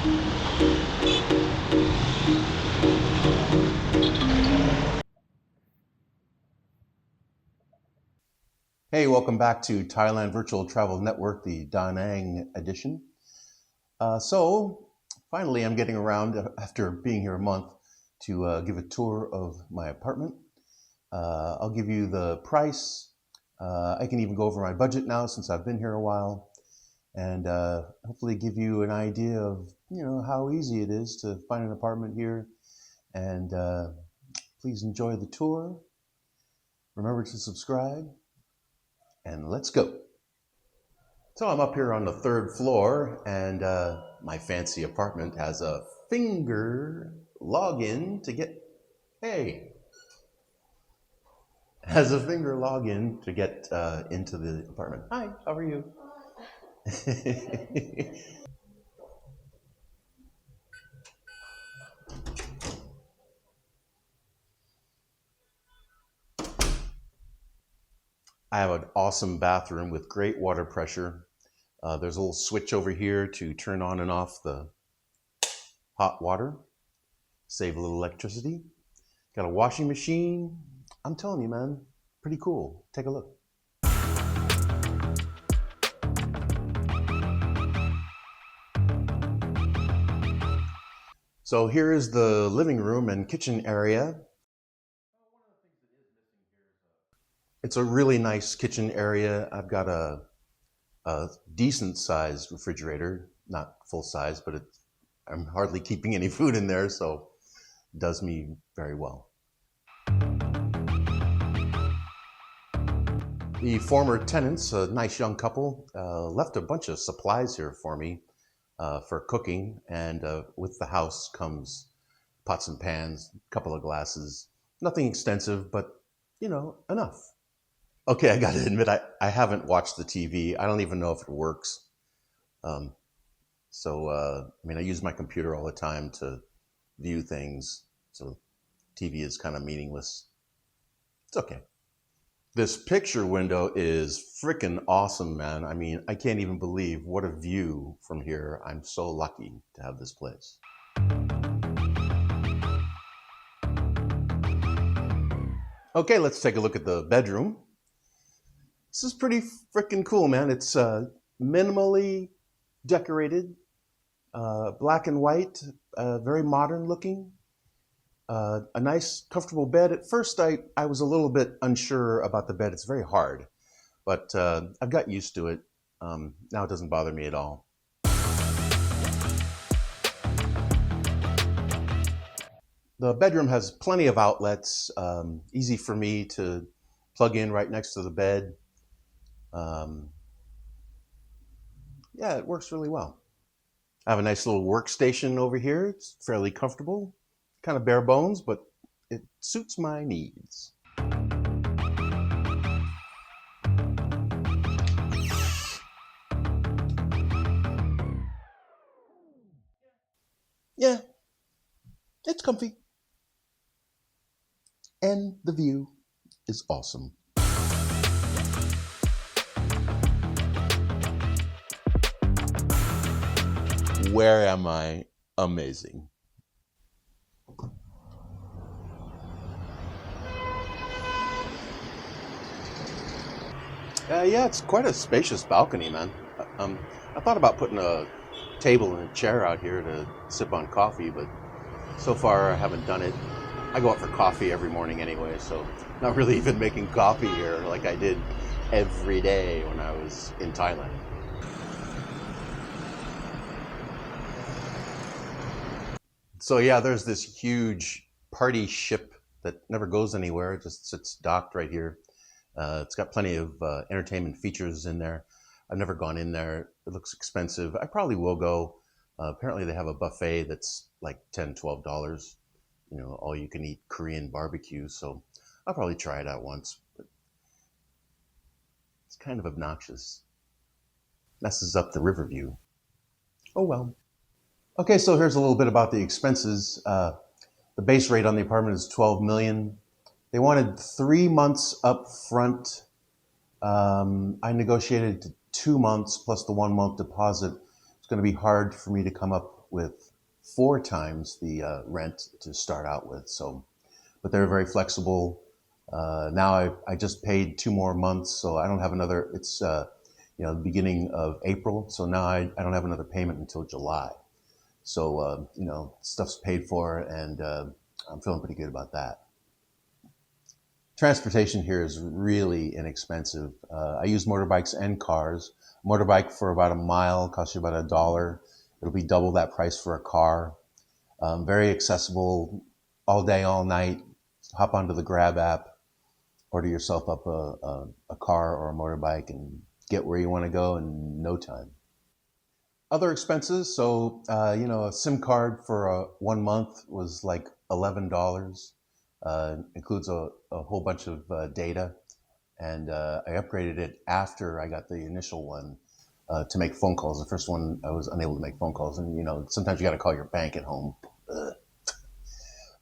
Hey, welcome back to Thailand Virtual Travel Network, the Danang edition. So, finally, I'm getting around after being here a month to give a tour of my apartment. I'll give you the price. I can even go over my budget now since I've been here a while, and hopefully give you an idea of how easy it is to find an apartment here. And please enjoy the tour. Remember to subscribe, and let's go. So I'm up here on the third floor, and my fancy apartment has a finger login to get, hey, has a finger login to get into the apartment. Hi, how are you? I have an awesome bathroom with great water pressure. There's a little switch over here to turn on and off the hot water, save a little electricity. Got a washing machine. I'm telling you, man, pretty cool. Take a look. So here is the living room and kitchen area. It's a really nice kitchen area. I've got a decent sized refrigerator, not full size, but I'm hardly keeping any food in there, so it does me very well. The former tenants, a nice young couple, left a bunch of supplies here for me for cooking, and with the house comes pots and pans, a couple of glasses, nothing extensive, but enough. Okay, I gotta admit, I haven't watched the TV. I don't even know if it works. Um, I use my computer all the time to view things, so TV is kind of meaningless. It's okay. This picture window is freaking awesome, man. I mean, I can't even believe what a view from here. I'm so lucky to have this place. Okay, let's take a look at the bedroom. This is pretty freaking cool, man. It's minimally decorated, black and white, very modern looking. A nice, comfortable bed. At first, I was a little bit unsure about the bed. It's very hard, but I've got used to it. Now it doesn't bother me at all. The bedroom has plenty of outlets, easy for me to plug in right next to the bed. Yeah, it works really well. I have a nice little workstation over here. It's fairly comfortable, kind of bare bones, but it suits my needs. Yeah, it's comfy. And the view is awesome. Where am I? Amazing. Yeah, it's quite a spacious balcony, man. I thought about putting a table and a chair out here to sip on coffee, but so far I haven't done it. I go out for coffee every morning anyway, so not really even making coffee here like I did every day when I was in Thailand. So yeah, there's this huge party ship that never goes anywhere. It just sits docked right here. It's got plenty of entertainment features in there. I've never gone in there. It looks expensive. I probably will go. Apparently they have a buffet that's like $10, $12. All you can eat Korean barbecue. So I'll probably try it out once. But it's kind of obnoxious. Messes up the river view. Oh well. Okay, so here's a little bit about the expenses. The base rate on the apartment is 12 million. They wanted 3 months up front. I negotiated to 2 months plus the 1 month deposit. It's going to be hard for me to come up with 4 times the rent to start out with. So, but they're very flexible. Now I just paid 2 more months, so I don't have another. It's the beginning of April, so now I don't have another payment until July. So stuff's paid for, and I'm feeling pretty good about that. Transportation here is really inexpensive. I use motorbikes and cars. Motorbike for about a mile costs you about $1. It'll be double that price for a car. Very accessible, all day, all night. Hop onto the Grab app, order yourself up a car or a motorbike, and get where you want to go in no time. Other expenses, so a SIM card for 1 month was like $11. Includes a whole bunch of data, and I upgraded it after I got the initial one to make phone calls. The first one I was unable to make phone calls, and sometimes you got to call your bank at home.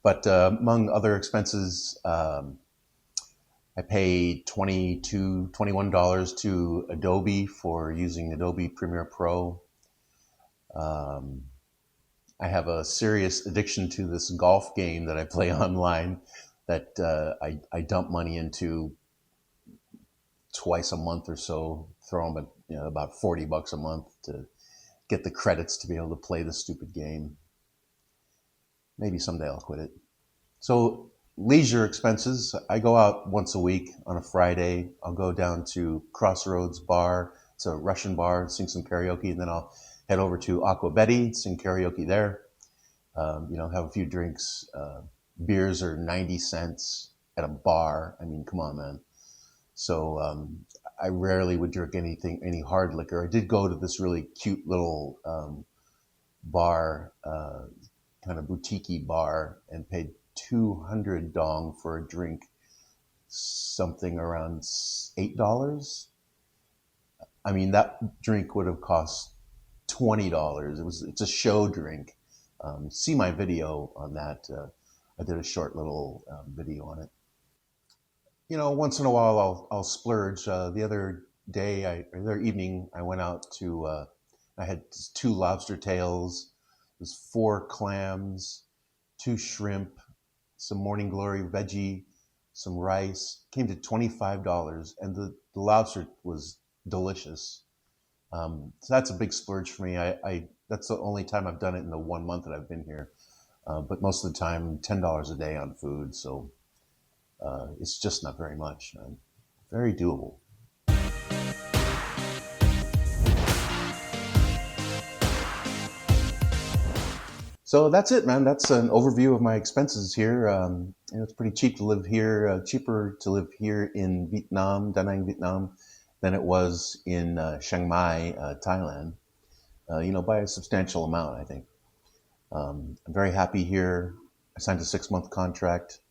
But among other expenses, I paid $21 to Adobe for using Adobe Premiere Pro. I have a serious addiction to this golf game that I play online that I dump money into twice a month or so. Throw them about $40 a month to get the credits to be able to play the stupid game. Maybe someday I'll quit it. So leisure expenses, I go out once a week on a Friday. I'll go down to Crossroads Bar. It's a Russian bar, sing some karaoke, and then I'll head over to Aqua Betty, sing karaoke there. Have a few drinks. Beers are 90 cents at a bar. I mean, come on, man. So I rarely would drink any hard liquor. I did go to this really cute little bar, kind of boutique-y bar, and paid 200 dong for a drink, something around $8. I mean, that drink would have cost $20. It's a show drink. See my video on that. I did a short little video on it. Once in a while I'll splurge. The other evening, I went out to. I had 2 lobster tails, there's 4 clams, 2 shrimp, some Morning Glory veggie, some rice. Came to $25, and the lobster was delicious. So that's a big splurge for me. That's the only time I've done it in the 1 month that I've been here. But most of the time, $10 a day on food. So it's just not very much. Very doable. So that's it, man. That's an overview of my expenses here. It's pretty cheap to live here, cheaper to live here in Vietnam, Danang, Vietnam, than it was in Chiang Mai, Thailand. By a substantial amount, I think. I'm very happy here. I signed a 6-month contract.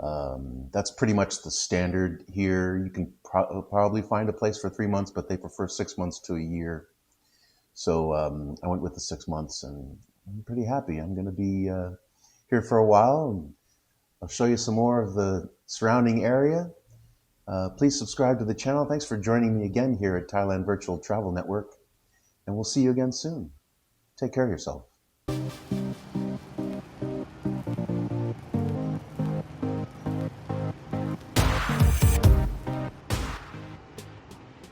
That's pretty much the standard here. You can probably find a place for 3 months, but they prefer 6 months to a year. So I went with the 6 months, and I'm pretty happy. I'm going to be here for a while, and I'll show you some more of the surrounding area. Please subscribe to the channel. Thanks for joining me again here at Thailand Virtual Travel Network, and we'll see you again soon. Take care of yourself.